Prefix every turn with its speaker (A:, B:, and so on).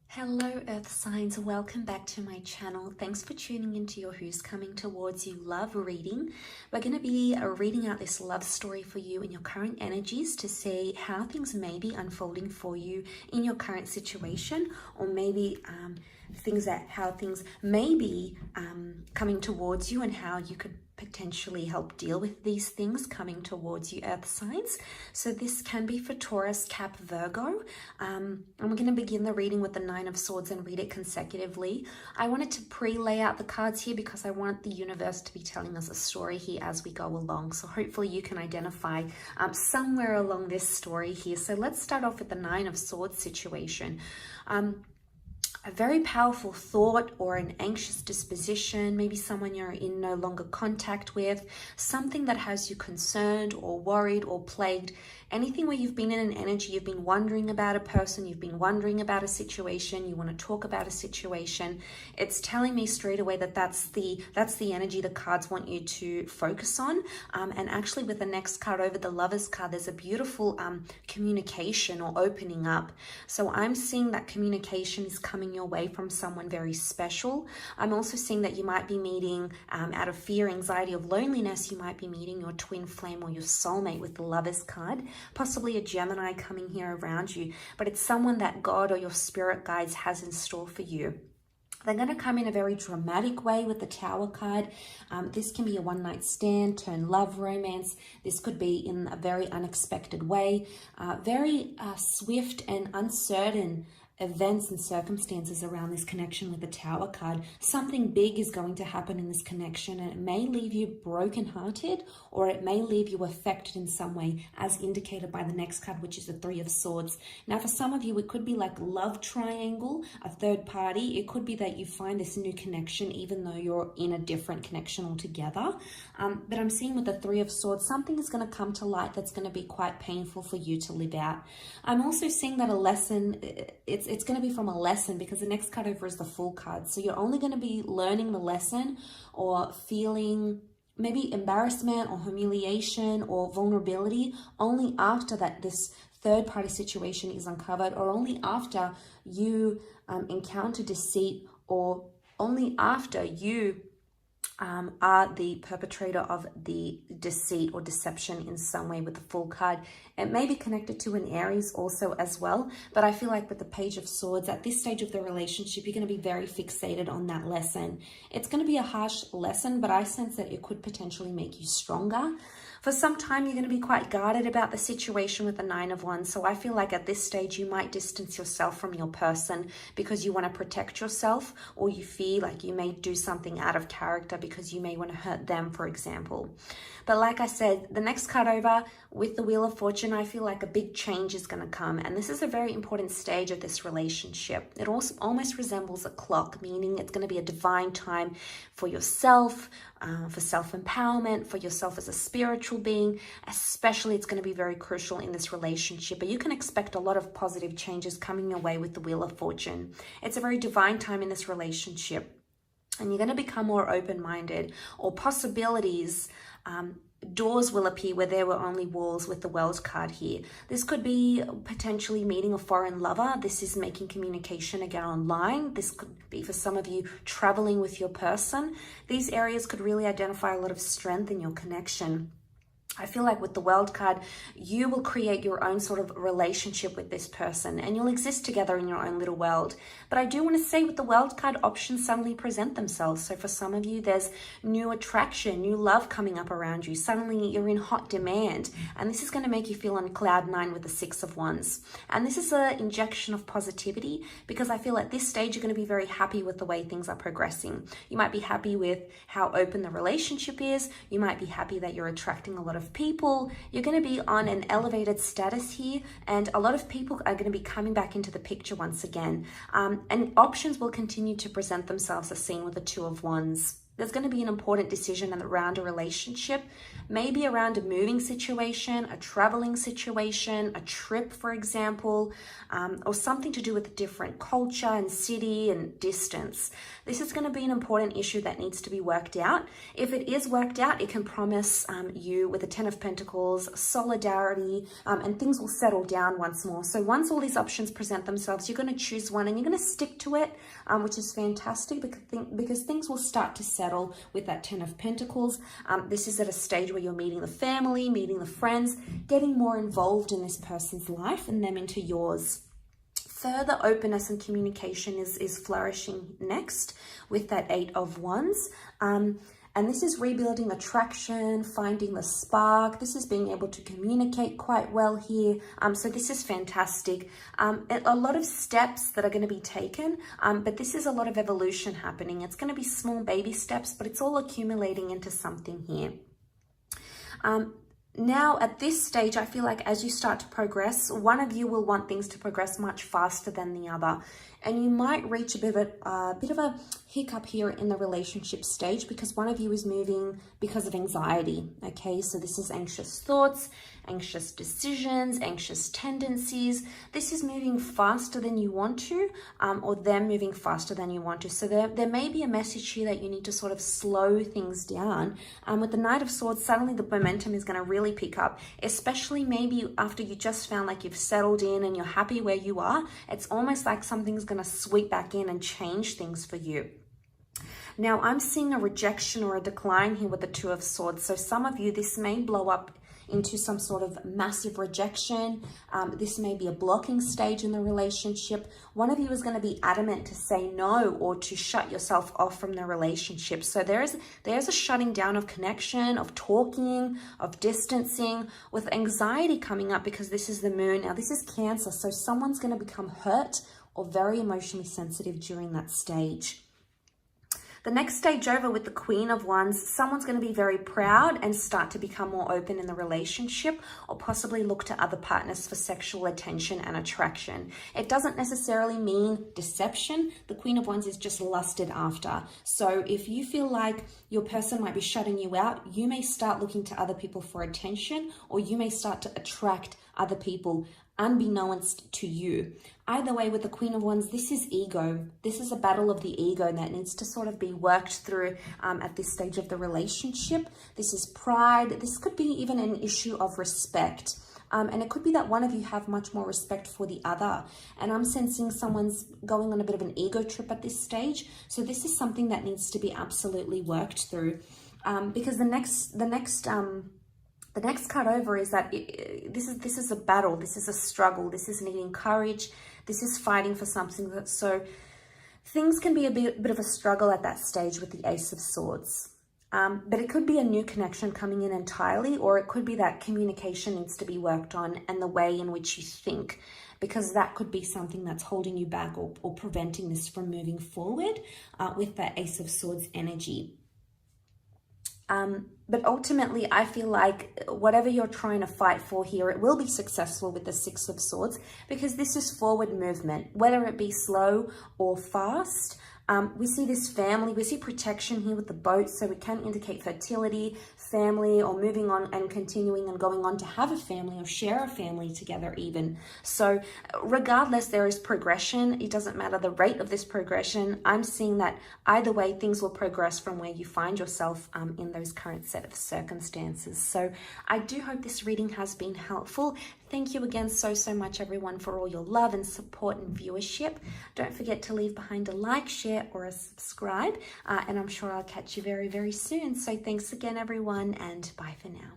A: Hello Earth signs, welcome back to my channel. Thanks for tuning into your Who's Coming Towards You love reading. We're going to be reading out this love story for you in your current energies to see how things may be unfolding for you in your current situation, or maybe how things may be coming towards you and how you could potentially help deal with these things coming towards you, Earth signs. So this can be for Taurus, Cap, Virgo. And we're going to begin the reading with the Nine of Swords and read it consecutively. I wanted to pre-lay out the cards here because I want the universe to be telling us a story here as we go along. So hopefully you can identify somewhere along this story here. So let's start off with the Nine of Swords situation. A very powerful thought or an anxious disposition, maybe someone you're in no longer contact with, something that has you concerned or worried or plagued, anything where you've been in an energy, you've been wondering about a person, you've been wondering about a situation, you want to talk about a situation. It's telling me straight away that that's the energy the cards want you to focus on. And actually with the next card over, the Lover's card, there's a beautiful communication or opening up. So I'm seeing that communication is coming your way from someone very special. I'm also seeing that you might be meeting, out of fear, anxiety, of loneliness, you might be meeting your twin flame or your soulmate with the Lover's card. Possibly a Gemini coming here around you, but it's someone that God or your spirit guides has in store for you. They're going to come in a very dramatic way with the Tower card. This can be a one-night stand, turn love, romance. This could be in a very unexpected way. Very swift and uncertain events and circumstances around this connection with the Tower card. Something big is going to happen in this connection, and it may leave you brokenhearted, or it may leave you affected in some way, as indicated by the next card, which is the Three of Swords. Now, for some of you, it could be like love triangle, a third party. It could be that you find this new connection, even though you're in a different connection altogether. But I'm seeing with the Three of Swords, something is going to come to light that's going to be quite painful for you to live out. I'm also seeing that a lesson, it's going to be from a lesson, because the next card over is the Fool card. So you're only going to be learning the lesson or feeling maybe embarrassment or humiliation or vulnerability only after that this third party situation is uncovered, or only after you encounter deceit, or only after you are the perpetrator of the deceit or deception in some way with the Fool card. It may be connected to an Aries also as well, but I feel like with the Page of Swords, at this stage of the relationship, you're going to be very fixated on that lesson. It's going to be a harsh lesson, but I sense that it could potentially make you stronger. For some time, you're going to be quite guarded about the situation with the Nine of Wands. So I feel like at this stage, you might distance yourself from your person because you want to protect yourself, or you feel like you may do something out of character because you may want to hurt them, for example. But like I said, the next card over with the Wheel of Fortune, I feel like a big change is going to come. And this is a very important stage of this relationship. It also almost resembles a clock, meaning it's going to be a divine time for yourself, for self-empowerment, for yourself as a spiritual being. Especially, it's going to be very crucial in this relationship. But you can expect a lot of positive changes coming your way with the Wheel of Fortune. It's a very divine time in this relationship. And you're going to become more open-minded, or possibilities, doors will appear where there were only walls with the World card here. This could be potentially meeting a foreign lover. This is making communication again online. This could be for some of you traveling with your person. These areas could really identify a lot of strength in your connection. I feel like with the World card, you will create your own sort of relationship with this person, and you'll exist together in your own little world. But I do want to say with the World card, options suddenly present themselves. So for some of you, there's new attraction, new love coming up around you. Suddenly you're in hot demand, and this is going to make you feel on cloud nine with the Six of Wands. And this is an injection of positivity, because I feel at this stage, you're going to be very happy with the way things are progressing. You might be happy with how open the relationship is. You might be happy that you're attracting a lot of people. You're going to be on an elevated status here, and a lot of people are going to be coming back into the picture once again. And options will continue to present themselves, as seen with the Two of Wands. There's going to be an important decision around a relationship, maybe around a moving situation, a traveling situation, a trip, for example, or something to do with a different culture and city and distance. This is going to be an important issue that needs to be worked out. If it is worked out, it can promise you with the Ten of Pentacles, solidarity, and things will settle down once more. So once all these options present themselves, you're going to choose one and you're going to stick to it, which is fantastic because things will start to settle with that Ten of Pentacles. This is at a stage where you're meeting the family, meeting the friends, getting more involved in this person's life and them into yours. Further openness and communication is flourishing next with that Eight of Wands. And this is rebuilding attraction, finding the spark. This is being able to communicate quite well here. So this is fantastic. A lot of steps that are going to be taken, but this is a lot of evolution happening. It's going to be small baby steps, but it's all accumulating into something here. Now, at this stage, I feel like as you start to progress, one of you will want things to progress much faster than the other. And you might reach a bit of a hiccup here in the relationship stage because one of you is moving because of anxiety. Okay, so this is anxious thoughts, anxious decisions, anxious tendencies. This is moving faster than you want to, or them moving faster than you want to. So there may be a message here that you need to sort of slow things down. With the Knight of Swords, suddenly the momentum is going to really pick up, especially maybe after you just found like you've settled in and you're happy where you are. It's almost like something's going to sweep back in and change things for you. Now, I'm seeing a rejection or a decline here with the Two of Swords. So some of you, this may blow up into some sort of massive rejection. This may be a blocking stage in the relationship. One of you is going to be adamant to say no or to shut yourself off from the relationship. So there's a shutting down of connection, of talking, of distancing, with anxiety coming up because this is the moon. Now, this is Cancer, so someone's going to become hurt or very emotionally sensitive during that stage. The next stage over with the Queen of Wands, someone's going to be very proud and start to become more open in the relationship or possibly look to other partners for sexual attention and attraction. It doesn't necessarily mean deception. The Queen of Wands is just lusted after. So if you feel like your person might be shutting you out, you may start looking to other people for attention, or you may start to attract other people unbeknownst to you. Either way, with the Queen of Wands, this is ego. This is a battle of the ego that needs to sort of be worked through at this stage of the relationship. This is pride. This could be even an issue of respect. And it could be that one of you have much more respect for the other. And I'm sensing someone's going on a bit of an ego trip at this stage. So this is something that needs to be absolutely worked through. Because the next card over is that this is a battle, this is a struggle, this is needing courage, this is fighting for something. So things can be a bit of a struggle at that stage with the Ace of Swords. But it could be a new connection coming in entirely, or it could be that communication needs to be worked on and the way in which you think, because that could be something that's holding you back or preventing this from moving forward with that Ace of Swords energy. But ultimately, I feel like whatever you're trying to fight for here, it will be successful with the Six of Swords, because this is forward movement, whether it be slow or fast. We see this family, we see protection here with the boat, so it can indicate fertility, family, or moving on and continuing and going on to have a family or share a family together even. So regardless, there is progression. It doesn't matter the rate of this progression. I'm seeing that either way, things will progress from where you find yourself in those current set of circumstances. So I do hope this reading has been helpful. Thank you again so much, everyone, for all your love and support and viewership. Don't forget to leave behind a like, share, or a subscribe. And I'm sure I'll catch you very, very soon. So thanks again, everyone, and bye for now.